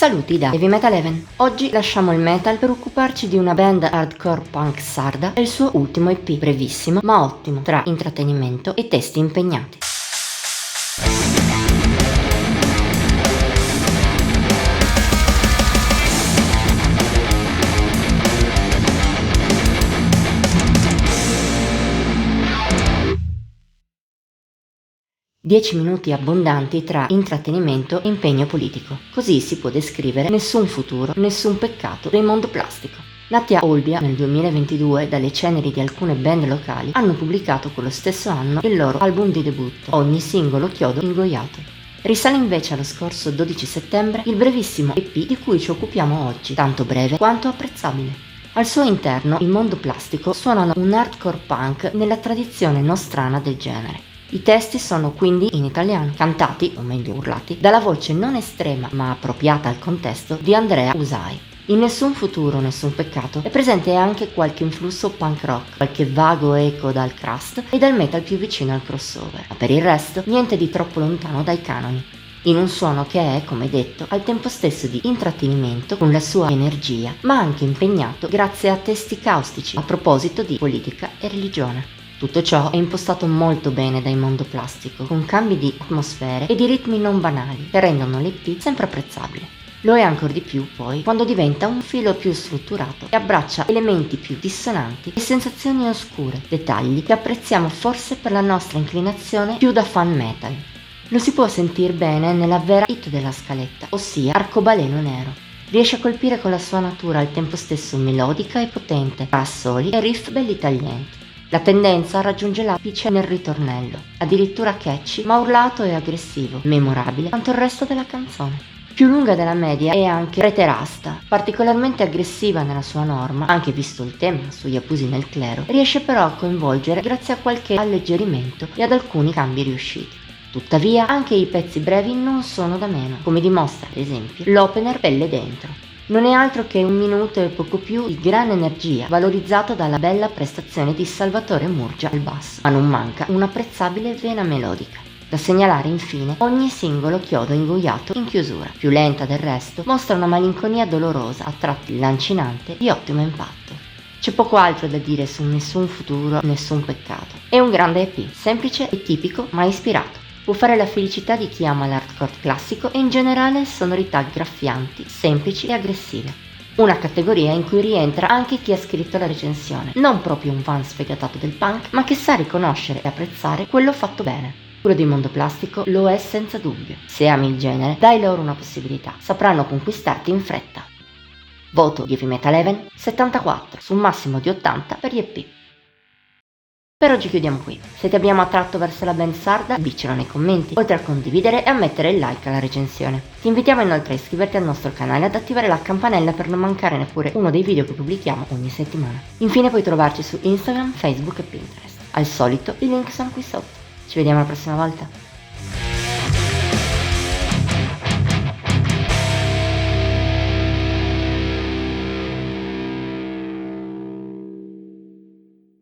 Saluti da Heavy Metal Even. Oggi lasciamo il metal per occuparci di una band hardcore punk sarda e il suo ultimo EP, brevissimo ma ottimo, tra intrattenimento e testi impegnati. Dieci minuti abbondanti tra intrattenimento e impegno politico. Così si può descrivere Nessun futuro, nessun peccato dei Mondo Plastico. Nati a Olbia nel 2022 dalle ceneri di alcune band locali, hanno pubblicato quello stesso anno il loro album di debutto, Ogni singolo chiodo ingoiato. Risale invece allo scorso 12 settembre il brevissimo EP di cui ci occupiamo oggi, tanto breve quanto apprezzabile. Al suo interno i Mondo Plastico suonano un hardcore punk nella tradizione nostrana del genere. I testi sono quindi in italiano, cantati, o meglio urlati, dalla voce non estrema ma appropriata al contesto di Andrea Usai. In Nessun futuro, nessun peccato è presente anche qualche influsso punk rock, qualche vago eco dal crust e dal metal più vicino al crossover, ma per il resto niente di troppo lontano dai canoni. In un suono che è, come detto, al tempo stesso di intrattenimento con la sua energia, ma anche impegnato grazie a testi caustici a proposito di politica e religione. Tutto ciò è impostato molto bene dai Mondo Plastico, con cambi di atmosfere e di ritmi non banali che rendono l'EP sempre apprezzabile. Lo è ancor di più poi quando diventa un filo più strutturato e abbraccia elementi più dissonanti e sensazioni oscure, dettagli che apprezziamo forse per la nostra inclinazione più da fan metal. Lo si può sentir bene nella vera hit della scaletta, ossia Arcobaleno Nero. Riesce a colpire con la sua natura al tempo stesso melodica e potente, tra assoli e riff belli taglienti. La tendenza raggiunge l'apice nel ritornello, addirittura catchy ma urlato e aggressivo, memorabile quanto il resto della canzone. Più lunga della media è anche Preterasta, particolarmente aggressiva nella sua norma, anche visto il tema sugli abusi nel clero, riesce però a coinvolgere grazie a qualche alleggerimento e ad alcuni cambi riusciti. Tuttavia anche i pezzi brevi non sono da meno, come dimostra ad esempio l'opener Pelle Dentro. Non è altro che 1 minuto e poco più di gran energia, valorizzato dalla bella prestazione di Salvatore Murgia al basso, ma non manca un'apprezzabile vena melodica. Da segnalare infine Ogni singolo chiodo ingoiato in chiusura, più lenta del resto, mostra una malinconia dolorosa, a tratti lancinante, di ottimo impatto. C'è poco altro da dire su Nessun futuro, nessun peccato. È un grande EP, semplice e tipico, ma ispirato. Può fare la felicità di chi ama l'hardcore classico e in generale sonorità graffianti, semplici e aggressive. Una categoria in cui rientra anche chi ha scritto la recensione, non proprio un fan sfegatato del punk, ma che sa riconoscere e apprezzare quello fatto bene. Quello di Mondo Plastico lo è senza dubbio. Se ami il genere, dai loro una possibilità, sapranno conquistarti in fretta. Voto di Heavy Metal Even 74 su un massimo di 80 per gli EP. Per oggi chiudiamo qui. Se ti abbiamo attratto verso la band sarda, dicelo nei commenti, oltre a condividere e a mettere il like alla recensione. Ti invitiamo inoltre a iscriverti al nostro canale e ad attivare la campanella per non mancare neppure uno dei video che pubblichiamo ogni settimana. Infine puoi trovarci su Instagram, Facebook e Pinterest. Al solito i link sono qui sotto. Ci vediamo la prossima volta.